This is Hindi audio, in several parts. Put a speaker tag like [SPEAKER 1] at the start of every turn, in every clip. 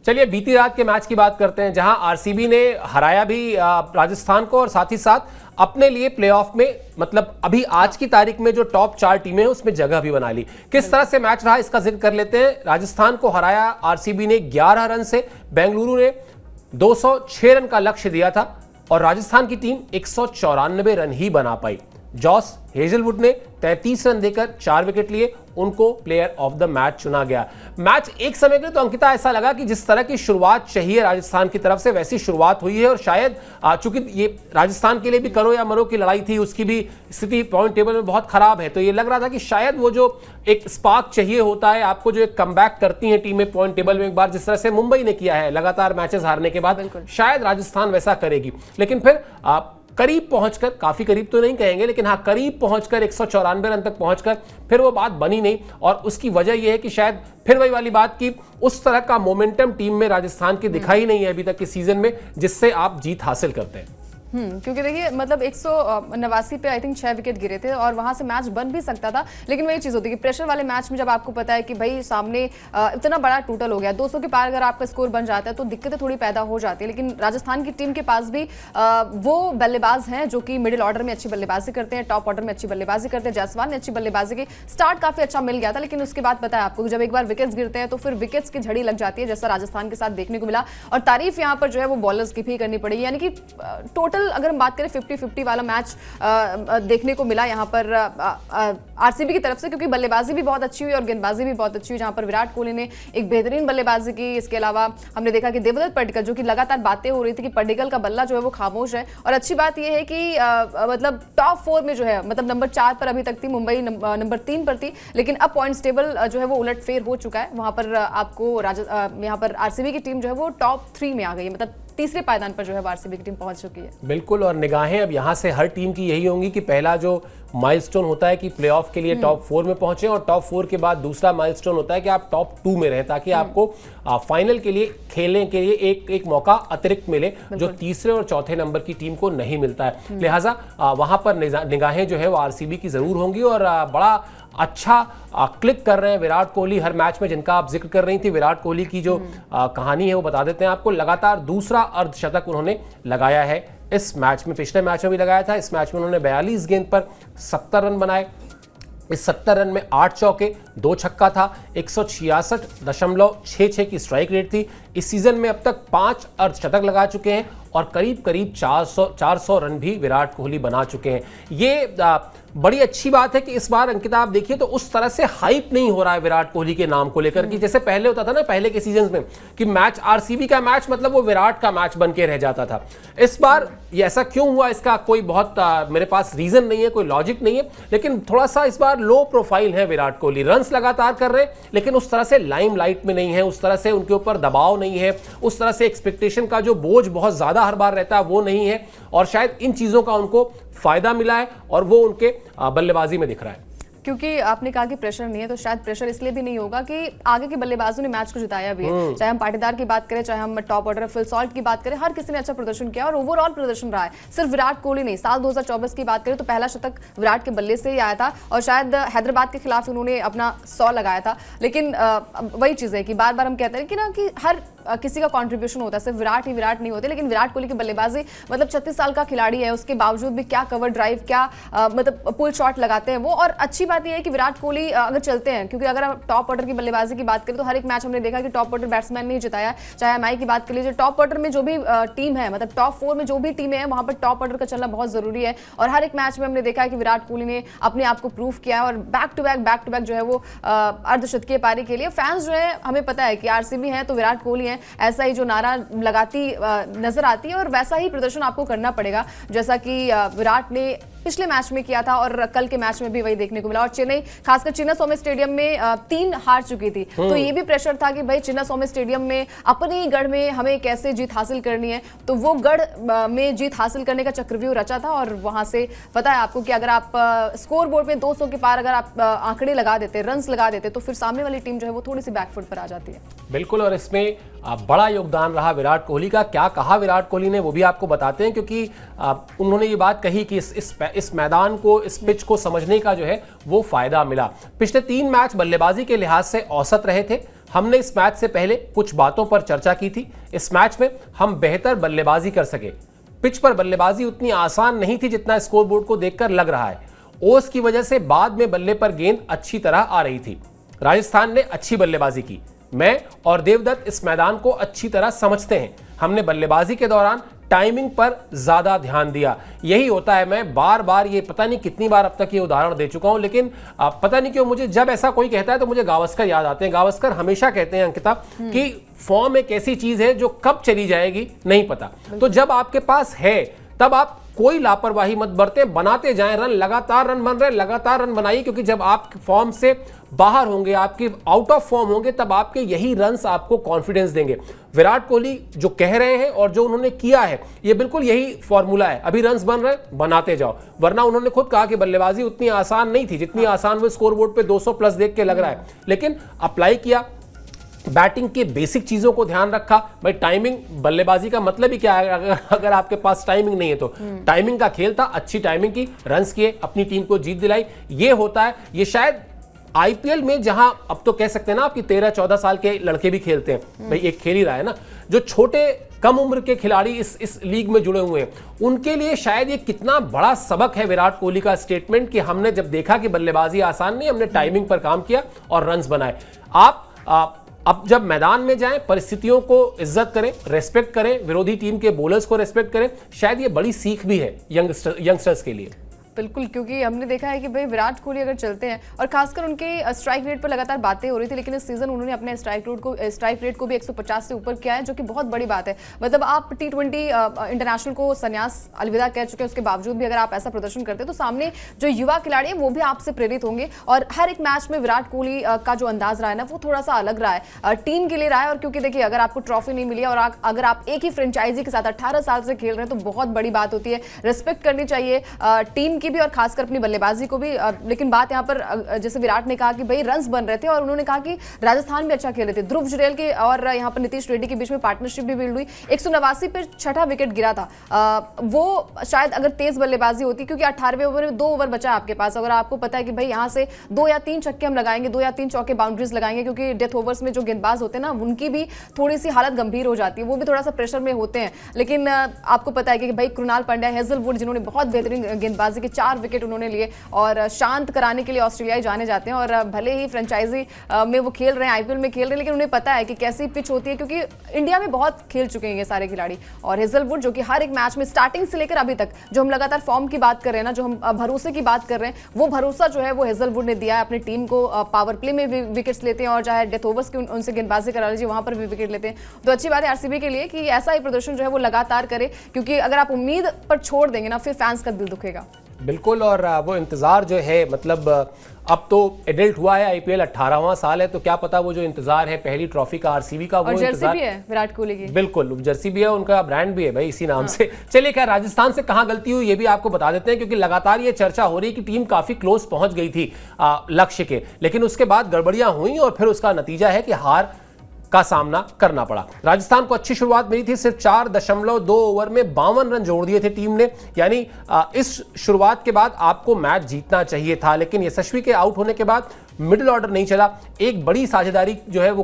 [SPEAKER 1] चलिए बीती रात के मैच की बात करते हैं, जहां आरसीबी ने हराया भी राजस्थान को और साथ ही साथ अपने लिए प्लेऑफ में, मतलब अभी आज की तारीख में जो टॉप 4 टीमें हैं उसमें जगह भी बना ली। किस तरह से मैच रहा इसका जिक्र कर लेते हैं। राजस्थान को हराया आरसीबी ने 11 रन से। बेंगलुरु ने 206 रन का लक्ष्य दिया था और राजस्थान की टीम 194 रन ही बना पाई। जॉस हेजलवुड ने 33 रन देकर 4 विकेट लिए, उनको प्लेयर ऑफ द मैच चुना गया। मैच एक समय के लिए तो अंकिता ऐसा लगा कि जिस तरह की शुरुआत चाहिए राजस्थान की तरफ से वैसी शुरुआत हुई है और शायद चूंकि ये राजस्थान के लिए भी करो या मरो की लड़ाई थी, उसकी भी स्थिति पॉइंट टेबल में बहुत खराब है, तो ये लग रहा था कि शायद वो जो एक स्पार्क चाहिए होता है आपको, जो एक कमबैक करती हैं टीमें पॉइंट टेबल में एक बार, जिस तरह से मुंबई ने किया है लगातार मैचेस हारने के बाद, शायद राजस्थान वैसा करेगी। लेकिन फिर करीब पहुंचकर, काफी करीब तो नहीं कहेंगे लेकिन हाँ करीब पहुंचकर 194 रन तक पहुंचकर फिर वो बात बनी नहीं। और उसकी वजह यह है कि शायद फिर वही वाली बात की उस तरह का मोमेंटम टीम में राजस्थान की दिखाई नहीं है अभी तक के सीजन में, जिससे आप जीत हासिल करते हैं।
[SPEAKER 2] क्योंकि देखिए मतलब 189 पे आई थिंक 6 विकेट गिरे थे और वहां से मैच बन भी सकता था, लेकिन वही चीज होती है कि प्रेशर वाले मैच में जब आपको पता है कि भाई सामने इतना बड़ा टोटल हो गया, 200 के पार अगर आपका स्कोर बन जाता है तो दिक्कतें थोड़ी पैदा हो जाती है। लेकिन राजस्थान की टीम के पास भी वो बल्लेबाज हैं जो कि मिडिल ऑर्डर में अच्छी बल्लेबाजी करते हैं, टॉप ऑर्डर में अच्छी बल्लेबाजी करते हैं। जायसवाल ने अच्छी बल्लेबाजी की, स्टार्ट काफी अच्छा मिल गया था, लेकिन उसके बाद पता है आपको जब एक बार विकेट्स गिरते हैं तो फिर विकेट्स की झड़ी लग जाती है, जैसा राजस्थान के साथ देखने को मिला। और तारीफ यहाँ पर जो है वो बॉलर्स की भी करनी पड़ेगी, यानी कि टोटल अगर हम बात करें 50-50 वाला मैच देखने को मिला यहाँ पर आरसीबी की तरफ से, क्योंकि बल्लेबाजी भी बहुत अच्छी हुई और गेंदबाजी भी बहुत अच्छी हुई, जहां पर विराट कोहली ने एक बेहतरीन बल्लेबाजी की। इसके अलावा हमने देखा कि देवदत्त पडिक्कल, जो कि लगातार बातें हो रही थी कि पडिक्कल का बल्ला जो है वो खामोश है, और अच्छी बात यह है कि मतलब टॉप 4 में जो है, मतलब नंबर 4 पर अभी तक थी मुंबई, नंबर 3 पर थी, लेकिन अब पॉइंट्स टेबल जो है वो उलटफेर हो चुका है। वहां पर आपको यहाँ पर आरसीबी की टीम जो है वो टॉप 3 में आ गई है, मतलब तीसरे पायदान पर जो है आरसीबी की टीम पहुंच चुकी है।
[SPEAKER 1] बिल्कुल, और निगाहें अब यहां से हर टीम की यही होंगी कि पहला जो माइलस्टोन होता है कि प्लेऑफ के लिए टॉप 4 में पहुंचे, और टॉप 4 के बाद दूसरा माइलस्टोन होता है कि आप टॉप 2 में रहें, ताकि आपको फाइनल के लिए खेलने के लिए एक मौका अतिरिक्त मिले, जो तीसरे और चौथे नंबर की टीम को नहीं मिलता है। लिहाजा वहां पर निगाहें जो है वो आरसीबी की जरूर होंगी। और बड़ा अच्छा क्लिक कर रहे हैं विराट कोहली हर मैच में, जिनका आप जिक्र कर रही थी। विराट कोहली की जो कहानी है वो बता देते हैं आपको। लगातार दूसरा अर्धशतक उन्होंने लगाया है इस मैच में, पिछले मैच में भी लगाया था। इस मैच में उन्होंने 42 गेंद पर 70 रन बनाए। इस 70 रन में 8 चौके 2 छक्का था, 166.66 की स्ट्राइक रेट थी। इस सीजन में अब तक 5 अर्धशतक लगा चुके हैं और करीब करीब 400 रन भी विराट कोहली बना चुके हैं। ये बड़ी अच्छी बात है कि इस बार अंकिता आप देखिए तो उस तरह से हाइप नहीं हो रहा है विराट कोहली के नाम को लेकर, कि जैसे पहले होता था ना, पहले के सीजन्स में कि मैच आरसीबी का मैच मतलब वो विराट का मैच बन के रह जाता था। इस बार ये ऐसा क्यों हुआ, इसका कोई बहुत मेरे पास रीजन नहीं है, कोई लॉजिक नहीं है, लेकिन थोड़ा सा इस बार लो प्रोफाइल है विराट कोहली। रन्स लगातार कर रहे हैं लेकिन उस तरह से लाइमलाइट में नहीं है, उस तरह से उनके ऊपर दबाव नहीं है, उस तरह से एक्सपेक्टेशन का जो बोझ बहुत ज्यादा हर बार रहता है वो नहीं है, और शायद इन चीजों का उनको फायदा मिला है और वो उनके बल्लेबाजी में दिख रहा है।
[SPEAKER 2] क्योंकि आपने कहा कि प्रेशर नहीं है, तो शायद प्रेशर इसलिए भी नहीं होगा कि आगे के बल्लेबाजों ने मैच को जिताया भी है। चाहे हम पाटीदार की बात करें, चाहे हम टॉप ऑर्डर फिल सॉल्ट की बात करें, हर किसी ने अच्छा प्रदर्शन किया और ओवरऑल प्रदर्शन रहा है। सिर्फ विराट कोहली नहीं, साल 2024 की बात करें तो पहला शतक विराट के बल्ले से ही आया था और शायद हैदराबाद के खिलाफ उन्होंने अपना 100 लगाया था। लेकिन वही चीज है कि बार बार हम कहते हैं कि ना कि हर किसी का कंट्रीब्यूशन होता है, सिर्फ विराट ही विराट नहीं होते। लेकिन विराट कोहली की बल्लेबाजी, मतलब 36 साल का खिलाड़ी है, उसके बावजूद भी क्या कवर ड्राइव, क्या मतलब पुल शॉट लगाते हैं वो। और अच्छी बात यह है कि विराट कोहली अगर चलते हैं, क्योंकि अगर आप टॉप ऑर्डर की बल्लेबाजी की बात करें तो हर एक मैच हमने देखा कि टॉप ऑर्डर बैट्समैन ने जिताया। चाहे एमआई की बात कर लीजिए, टॉप ऑर्डर में जो भी टीम है, मतलब टॉप 4 में जो भी टीमें हैं वहां पर टॉप ऑर्डर का चलना बहुत जरूरी है। और हर एक मैच में हमने देखा है कि विराट कोहली ने अपने आप को प्रूव किया है और बैक टू बैक जो है वो अर्धशतकीय पारी के लिए फैंस जो है, हमें पता है कि आरसीबी है तो विराट कोहली है, ऐसा ही जो नारा लगाती नजर आती है और वैसा ही प्रदर्शन आपको करना पड़ेगा जैसा कि विराट ने पिछले मैच में किया था और कल के मैच में भी वही देखने को मिला। और चेन्नई, खासकर चिन्नास्वामी स्टेडियम में 3 हार चुकी थी, तो ये भी प्रेशर था कि भाई चिन्नास्वामी स्टेडियम में अपने गढ़ में हमें कैसे जीत हासिल करनी है। तो वो गढ़ में जीत हासिल करने का चक्रव्यूह रचा था और वहां से पता है आपको कि अगर आप स्कोर बोर्ड में 200 के पार अगर आप आंकड़े लगा देते, रन्स लगा देते, तो फिर सामने वाली टीम जो है वो थोड़ी सी बैकफुट पर आ जाती है।
[SPEAKER 1] बिल्कुल, और इसमें बड़ा योगदान रहा विराट कोहली का। क्या कहा विराट कोहली ने वो भी आपको बताते हैं, क्योंकि उन्होंने ये बात कही कि इस मैदान को, इस पिच को समझने का जो है वो फायदा मिला। पिछले 3 मैच बल्लेबाजी के लिहाज से औसत रहे थे, हमने इस मैच से पहले कुछ बातों पर चर्चा की थी। इस मैच में हम बेहतर बल्लेबाजी कर सके। पिच पर बल्लेबाजी उतनी आसान नहीं थी जितना स्कोरबोर्ड को देखकर लग रहा है। ओस की वजह से बाद में बल्ले पर गेंद अच्छी तरह आ रही थी। राजस्थान ने अच्छी बल्लेबाजी की। मैं और देवदत्त इस मैदान को अच्छी तरह समझते हैं। हमने बल्लेबाजी के दौरान टाइमिंग पर ज्यादा ध्यान दिया। यही होता है, मैं बार बार ये पता नहीं कितनी बार अब तक ये उदाहरण दे चुका हूं, लेकिन पता नहीं क्यों मुझे जब ऐसा कोई कहता है तो मुझे गावस्कर याद आते हैं। गावस्कर हमेशा कहते हैं अंकिता कि फॉर्म एक ऐसी चीज है जो कब चली जाएगी नहीं पता। तो जब आपके पास है तब आप कोई लापरवाही मत बरतें, बनाते जाएं रन, लगातार रन बन रहे, लगातार रन बनाइए, क्योंकि जब आप फॉर्म से बाहर होंगे, आपके आउट ऑफ फॉर्म होंगे, तब आपके यही रन्स आपको कॉन्फिडेंस देंगे। विराट कोहली जो कह रहे हैं और जो उन्होंने किया है, ये बिल्कुल यही फॉर्मूला है। अभी रन्स बन रहे, बनाते जाओ, वरना उन्होंने खुद कहा कि बल्लेबाजी उतनी आसान नहीं थी जितनी आसान वो स्कोरबोर्ड पे 200 प्लस देख के लग रहा है। लेकिन अप्लाई किया, बैटिंग के बेसिक चीजों को ध्यान रखा। भाई टाइमिंग, बल्लेबाजी का मतलब ही क्या है अगर आपके पास टाइमिंग नहीं है तो। टाइमिंग का खेल था, अच्छी टाइमिंग की, रन्स किए, अपनी टीम को जीत दिलाई। ये होता है, ये शायद आईपीएल में जहां अब तो कह सकते हैं ना आपकी 13-14 साल के लड़के भी खेलते हैं, भाई एक खेल ही रहा है ना, जो छोटे कम उम्र के खिलाड़ी इस लीग में जुड़े हुए हैं, उनके लिए शायद ये कितना बड़ा सबक है विराट कोहली का स्टेटमेंट कि हमने जब देखा कि बल्लेबाजी आसान नहीं, हमने टाइमिंग पर काम किया और रन्स बनाए। आप अब जब मैदान में जाएं, परिस्थितियों को इज्जत करें, रेस्पेक्ट करें, विरोधी टीम के बॉलर्स को रेस्पेक्ट करें। शायद ये बड़ी सीख भी है यंगस्टर्स के लिए।
[SPEAKER 2] बिल्कुल, क्योंकि हमने देखा है कि भाई विराट कोहली अगर चलते हैं, और खासकर उनके स्ट्राइक रेट पर लगातार बातें हो रही थी, लेकिन इस सीजन उन्होंने अपने स्ट्राइक रेट को भी 150 से ऊपर किया है, जो कि बहुत बड़ी बात है। मतलब आप T20 इंटरनेशनल को संन्यास अलविदा कह चुके हैं, उसके बावजूद भी अगर आप ऐसा प्रदर्शन करते हैं तो सामने जो युवा खिलाड़ी है वो भी आपसे प्रेरित होंगे। और हर एक मैच में विराट कोहली का जो अंदाज रहा है ना, वो थोड़ा सा अलग रहा है, टीम के लिए रहा है। और क्योंकि देखिए, अगर आपको ट्रॉफी नहीं मिली और अगर आप एक ही फ्रेंचाइजी के साथ 18 साल से खेल रहे हैं तो बहुत बड़ी बात होती है। रिस्पेक्ट करनी चाहिए टीम की भी और खासकर अपनी बल्लेबाजी को भी। लेकिन बात यहाँ पर, जैसे विराट ने कहा कि भाई रन्स बन रहे थे और उन्होंने कहा कि राजस्थान भी अच्छा खेल रहे थे। ध्रुव जुरेल के और यहाँ पर नीतीश रेड्डी के बीच में पार्टनरशिप भी बिल्ड हुई। 189 पे छठा विकेट गिरा था। वो शायद अगर तेज बल्लेबाजी होती, क्योंकि 18वें ओवर में 2 ओवर बचा है आपके पास, अगर आपको पता है कि भाई यहाँ से 2 या 3 छक्के हम लगाएंगे, 2 या 3 चौके बाउंड्रीज लगाएंगे, क्योंकि डेथ ओवर्स में जो गेंदबाज होते हैं ना, उनकी भी थोड़ी सी हालत गंभीर हो जाती है, वो भी थोड़ा सा प्रेशर में होते हैं। लेकिन आपको पता है कि भाई कृणाल पांड्या, हेजलवुड, जिन्होंने बहुत बेहतरीन गेंदबाजी के 4 विकेट उन्होंने लिए और शांत कराने के लिए ऑस्ट्रेलियाई जाने जाते हैं। और भले ही फ्रेंचाइजी में वो खेल रहे हैं, आईपीएल में खेल रहे हैं, लेकिन उन्हें पता है कि कैसी पिच होती है, क्योंकि इंडिया में बहुत खेल चुके हैं ये सारे खिलाड़ी। और हेजलवुड जो कि हर एक मैच में स्टार्टिंग से लेकर अभी तक, जो हम लगातार फॉर्म की बात कर रहे हैं ना, जो हम भरोसे की बात कर रहे हैं, वो भरोसा जो है वो हेजलवुड ने दिया है अपनी टीम को। पावर प्ले में भी विकेट्स लेते हैं और चाहे डेथ ओवर्स की उनसे गेंदबाजी करा लीजिए, वहां पर भी विकेट लेते हैं। तो अच्छी बात है आरसीबी के लिए कि ऐसा ही प्रदर्शन जो है वो लगातार करे, क्योंकि अगर आप उम्मीद पर छोड़ देंगे ना, फिर फैंस का दिल दुखेगा।
[SPEAKER 1] बिल्कुल, और वो इंतजार जो है, मतलब अब तो एडल्ट हुआ है, आईपीएल 18वां साल है, तो क्या पता वो जो इंतजार है पहली ट्रॉफी का आरसीबी का, वो
[SPEAKER 2] जर्सी भी है विराट कोहली की।
[SPEAKER 1] बिल्कुल, जर्सी भी है, उनका ब्रांड भी है भाई इसी नाम से। चलिए, क्या राजस्थान से कहां गलती हुई ये भी आपको बता देते हैं, क्योंकि लगातार ये चर्चा हो रही कि टीम काफी क्लोज पहुंच गई थी लक्ष्य के, लेकिन उसके बाद गड़बड़ियां हुई और फिर उसका नतीजा है कि हार का सामना करना पड़ा। राजस्थान को अच्छी शुरुआत मिली थी, सिर्फ 4.2 ओवर में 52 रन जोड़ दिए थे टीम ने, यानी इस शुरुआत के बाद आपको मैच जीतना चाहिए था। लेकिन यशस्वी के आउट होने के बाद मिडिल ऑर्डर नहीं चला। एक बड़ी साझेदारी जो है वो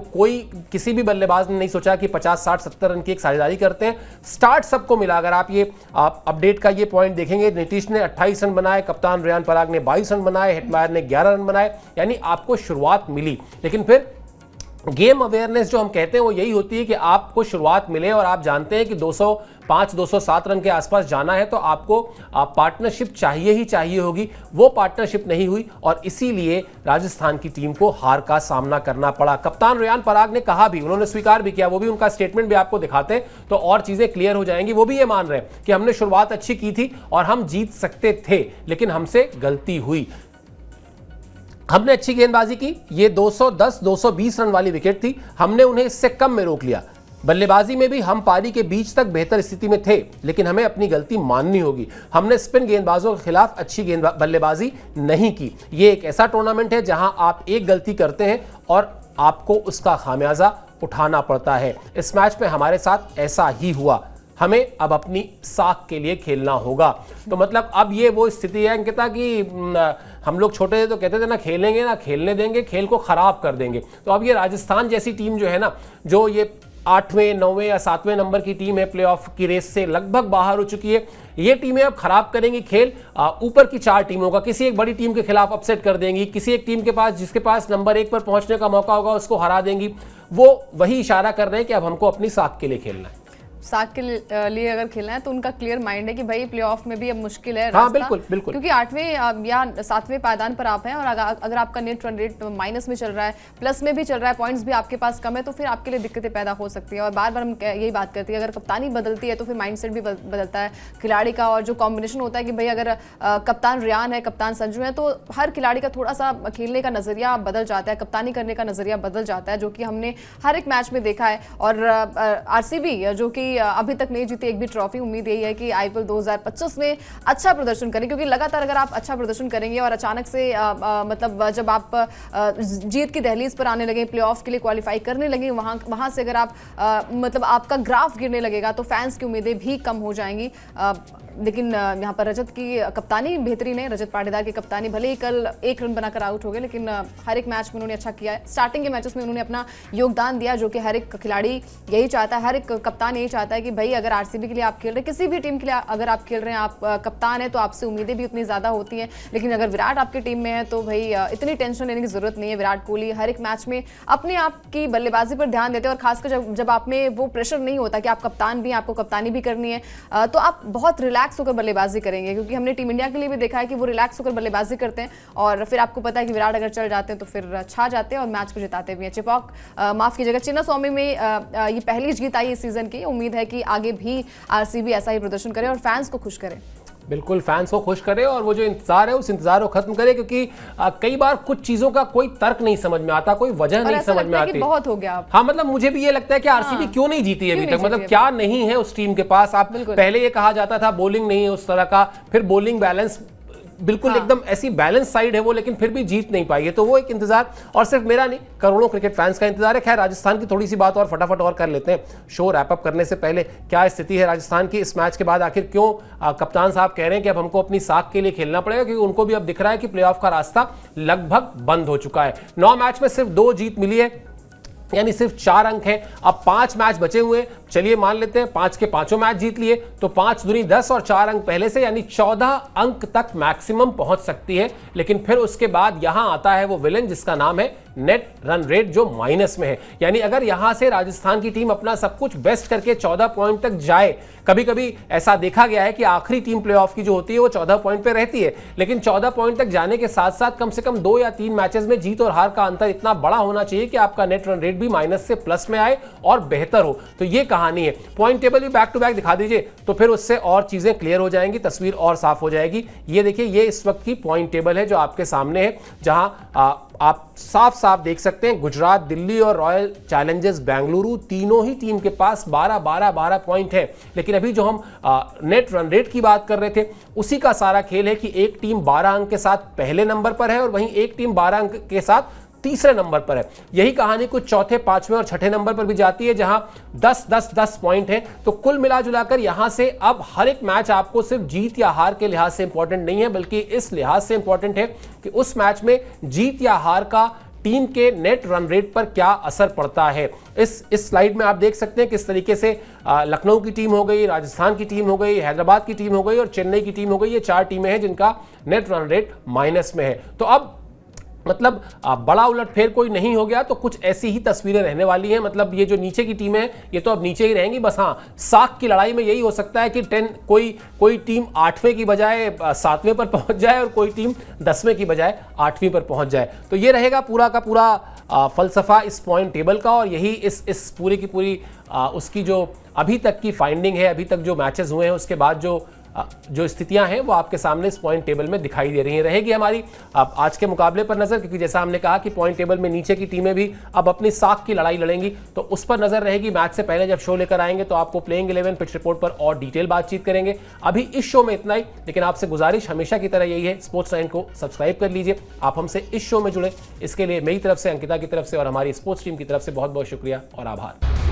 [SPEAKER 1] किसी भी बल्लेबाज ने नहीं सोचा कि 50, 60, 70 रन की एक साझेदारी करते हैं। स्टार्ट सबको मिला। अगर आप ये अपडेट का ये पॉइंट देखेंगे, नीतीश ने 28 रन बनाए, कप्तान रेयान पराग ने 22 रन बनाए, हेटमायर ने 11 रन बनाए, यानी आपको शुरुआत मिली। लेकिन फिर गेम अवेयरनेस जो हम कहते हैं वो यही होती है कि आपको शुरुआत मिले और आप जानते हैं कि 205, 207 रन के आसपास जाना है, तो आपको पार्टनरशिप चाहिए ही चाहिए होगी। वो पार्टनरशिप नहीं हुई और इसीलिए राजस्थान की टीम को हार का सामना करना पड़ा। कप्तान रेयान पराग ने कहा भी, उन्होंने स्वीकार भी किया, वो भी उनका स्टेटमेंट भी आपको दिखाते हैं तो और चीजें क्लियर हो जाएंगी। वो भी ये मान रहे हैं कि हमने शुरुआत अच्छी की थी और हम जीत सकते थे, लेकिन हमसे गलती हुई। हमने अच्छी गेंदबाजी की, ये 210, 220 रन वाली विकेट थी, हमने उन्हें इससे कम में रोक लिया। बल्लेबाजी में भी हम पारी के बीच तक बेहतर स्थिति में थे, लेकिन हमें अपनी गलती माननी होगी। हमने स्पिन गेंदबाजों के खिलाफ अच्छी बल्लेबाजी नहीं की। ये एक ऐसा टूर्नामेंट है जहां आप एक गलती करते हैं और आपको उसका खामियाजा उठाना पड़ता है। इस मैच में हमारे साथ ऐसा ही हुआ। हमें अब अपनी साख के लिए खेलना होगा। तो मतलब अब ये वो स्थिति है अंकिता कि हम लोग छोटे थे तो कहते थे ना खेलेंगे ना खेलने देंगे, खेल को खराब कर देंगे। तो अब ये राजस्थान जैसी टीम जो है ना, जो ये 8वें 9वें या 7वें नंबर की टीम है, प्लेऑफ की रेस से लगभग बाहर हो चुकी है, ये टीमें अब खराब करेंगी खेल। ऊपर की 4 टीमों का किसी एक बड़ी टीम के खिलाफ अपसेट कर देंगी, किसी एक टीम के पास जिसके पास नंबर 1 पर पहुंचने का मौका होगा उसको हरा देंगी। वो वही इशारा कर रहे हैं कि अब हमको अपनी साख के लिए खेलना है।
[SPEAKER 2] साख के लिए अगर खेलना है तो उनका क्लियर माइंड है कि भाई प्लेऑफ में भी अब मुश्किल है।
[SPEAKER 1] हाँ, बिल्कुल बिल्कुल,
[SPEAKER 2] क्योंकि 8वें या 7वें पायदान पर आप हैं और अगर आपका नेट रन रेट माइनस में चल रहा है, प्लस में भी चल रहा है, पॉइंट्स भी आपके पास कम है, तो फिर आपके लिए दिक्कतें पैदा हो सकती है। और बार बार हम यही बात करते हैं, अगर कप्तानी बदलती है तो फिर माइंडसेट भी बदलता है खिलाड़ी का। और जो कॉम्बिनेशन होता है कि भाई अगर कप्तान रियान है, कप्तान संजू है, तो हर खिलाड़ी का थोड़ा सा खेलने का नजरिया बदल जाता है, कप्तानी करने का नजरिया बदल जाता है, जो कि हमने हर एक मैच में देखा है। और आरसीबी जो कि अभी तक नहीं जीती एक भी ट्रॉफी, उम्मीद यही है कि आईपीएल 2025 में अच्छा प्रदर्शन करें, क्योंकि लगातार अगर आप अच्छा प्रदर्शन करेंगे और अचानक से मतलब जब आप जीत की दहलीज पर आने लगे, प्लेऑफ के लिए क्वालिफाई करने लगे, वहां से अगर आप मतलब आपका ग्राफ गिरने लगेगा तो फैंस की उम्मीदें भी कम हो जाएंगी। लेकिन यहाँ पर रजत की कप्तानी बेहतरीन है, रजत पाटीदार की कप्तानी, भले ही कल 1 रन बनाकर आउट हो गए, लेकिन हर एक मैच में उन्होंने अच्छा किया है। स्टार्टिंग के मैचेस में उन्होंने अपना योगदान दिया, जो कि हर एक खिलाड़ी यही चाहता है, हर एक कप्तान यही चाहता है कि भाई अगर आरसीबी के लिए आप खेल रहे हैं, किसी भी टीम के लिए अगर आप खेल रहे हैं, आप कप्तान है तो आपसे उम्मीदें भी उतनी ज़्यादा होती हैं। लेकिन अगर विराट आपकी टीम में है तो भाई इतनी टेंशन लेने की जरूरत नहीं है। विराट कोहली हर एक मैच में अपने आप की बल्लेबाजी पर ध्यान देते हैं, और खासकर जब आप में वो प्रेशर नहीं होता कि आप कप्तान भी, आपको कप्तानी भी करनी है, तो आप बहुत रिलैक्स होकर बल्लेबाजी करेंगे। क्योंकि हमने टीम इंडिया के लिए भी देखा है कि वो रिलैक्स होकर बल्लेबाजी करते हैं, और फिर आपको पता है कि विराट अगर चल जाते हैं तो फिर छा जाते हैं और मैच को जिताते भी हैं। चिपॉक माफ कीजिएगा, चिन्नास्वामी में ये पहली जीत आई इस सीजन की। उम्मीद है कि आगे भी आरसीबी ऐसा ही प्रदर्शन करे और फैंस को खुश करे।
[SPEAKER 1] बिल्कुल, फैंस को खुश करे और वो जो इंतजार है उस इंतजार को खत्म करे, क्योंकि कई बार कुछ चीजों का कोई तर्क नहीं समझ में आता, कोई वजह नहीं समझ में आती।
[SPEAKER 2] बहुत हो गया।
[SPEAKER 1] हाँ, मतलब मुझे भी ये लगता है कि आरसीबी क्यों नहीं जीती अभी तक, मतलब क्या नहीं है उस टीम के पास। आप पहले ये कहा जाता था बॉलिंग नहीं है उस तरह का, फिर बॉलिंग बैलेंस बिल्कुल एकदम ऐसी बैलेंस साइड है वो, लेकिन फिर भी जीत नहीं पाई है। तो वो एक इंतजार, और सिर्फ मेरा नहीं, करोड़ों क्रिकेट फैंस का इंतजार है। खैर, राजस्थान की थोड़ी सी बात और फटाफट और कर लेते हैं शो रैप अप करने से पहले। क्या स्थिति है राजस्थान की इस मैच के बाद? आखिर क्यों कप्तान साहब कह रहे हैं कि अब हमको अपनी साख के लिए खेलना पड़ेगा? क्योंकि उनको भी अब दिख रहा है कि प्लेऑफ का रास्ता लगभग बंद हो चुका है। 9 मैच में सिर्फ 2 जीत मिली है, यानी सिर्फ 4 अंक हैं। अब 5 मैच बचे हुए, चलिए मान लेते हैं 5 के 5 मैच जीत लिए, तो 5 दूनी 10 और 4 अंक पहले से, यानी 14 अंक तक मैक्सिमम पहुंच सकती है। लेकिन फिर उसके बाद यहां आता है वो विलन जिसका नाम है नेट रन रेट, जो माइनस में है। यानी अगर यहां से राजस्थान की टीम अपना सब कुछ बेस्ट करके 14 पॉइंट तक जाए, कभी कभी ऐसा देखा गया है कि आखिरी टीम प्लेऑफ की जो होती है वो 14 पॉइंट पे रहती है, लेकिन 14 पॉइंट तक जाने के साथ साथ कम से कम 2 या 3 मैचेस में जीत और हार का अंतर इतना बड़ा होना चाहिए कि आपका नेट रन रेट भी माइनस से प्लस में आए और बेहतर हो। तो ये कहानी है। पॉइंट टेबल भी बैक टू बैक दिखा दीजिए, तो फिर उससे और चीजें क्लियर हो जाएंगी, तस्वीर और साफ हो जाएगी। ये देखिए, ये इस वक्त की पॉइंट टेबल है जो आपके सामने है, जहां आप साफ साफ देख सकते हैं गुजरात, दिल्ली और रॉयल चैलेंजर्स बेंगलुरु, तीनों ही टीम के पास 12 पॉइंट है। लेकिन अभी जो हम नेट रन रेट की बात कर रहे थे, उसी का सारा खेल है कि एक टीम 12 अंक के साथ पहले नंबर पर है और वहीं एक टीम 12 अंक के साथ तीसरे नंबर पर है। यही कहानी कुछ चौथे, 5वें और 6ठे नंबर पर भी जाती है, जहां 10 पॉइंट है। तो कुल मिला जुलाकर यहां से अब हर एक मैच आपको सिर्फ जीत या हार के लिहाज से इंपॉर्टेंट नहीं है, बल्कि इस लिहाज से इंपॉर्टेंट है कि उस मैच में जीत या हार का टीम के नेट रन रेट पर क्या असर पड़ता है। इस स्लाइड में आप देख सकते हैं किस तरीके से लखनऊ की टीम हो गई, राजस्थान की टीम हो गई, हैदराबाद की टीम हो गई और चेन्नई की टीम हो गई। ये 4 टीमें हैं जिनका नेट रन रेट माइनस में है। तो अब मतलब बड़ा उलटफेर कोई नहीं हो गया, तो कुछ ऐसी ही तस्वीरें रहने वाली हैं। मतलब ये जो नीचे की टीमें हैं ये तो अब नीचे ही रहेंगी। बस हाँ, साख की लड़ाई में यही हो सकता है कि कोई टीम 8वें की बजाय 7वें पर पहुंच जाए और कोई टीम 10वें की बजाय 8वीं पर पहुंच जाए। तो ये रहेगा पूरा का पूरा फलसफा इस पॉइंट टेबल का, और यही इस पूरी की पूरी उसकी जो अभी तक की फाइंडिंग है, अभी तक जो मैचेस हुए हैं उसके बाद जो स्थितियां हैं वो आपके सामने इस पॉइंट टेबल में दिखाई दे रही हैं। रहेगी हमारी आज के मुकाबले पर नजर, क्योंकि जैसा हमने कहा कि पॉइंट टेबल में नीचे की टीमें भी अब अपनी साख की लड़ाई लड़ेंगी, तो उस पर नजर रहेगी। मैच से पहले जब शो लेकर आएंगे तो आपको प्लेइंग 11 पिच रिपोर्ट पर और डिटेल बातचीत करेंगे। अभी इस शो में इतना ही, लेकिन आपसे गुजारिश हमेशा की तरह यही है, स्पोर्ट्स 9 को सब्सक्राइब कर लीजिए। आप हमसे इस शो में जुड़े, इसके लिए मेरी तरफ से, अंकिता की तरफ से और हमारी स्पोर्ट्स टीम की तरफ से बहुत बहुत शुक्रिया और आभार।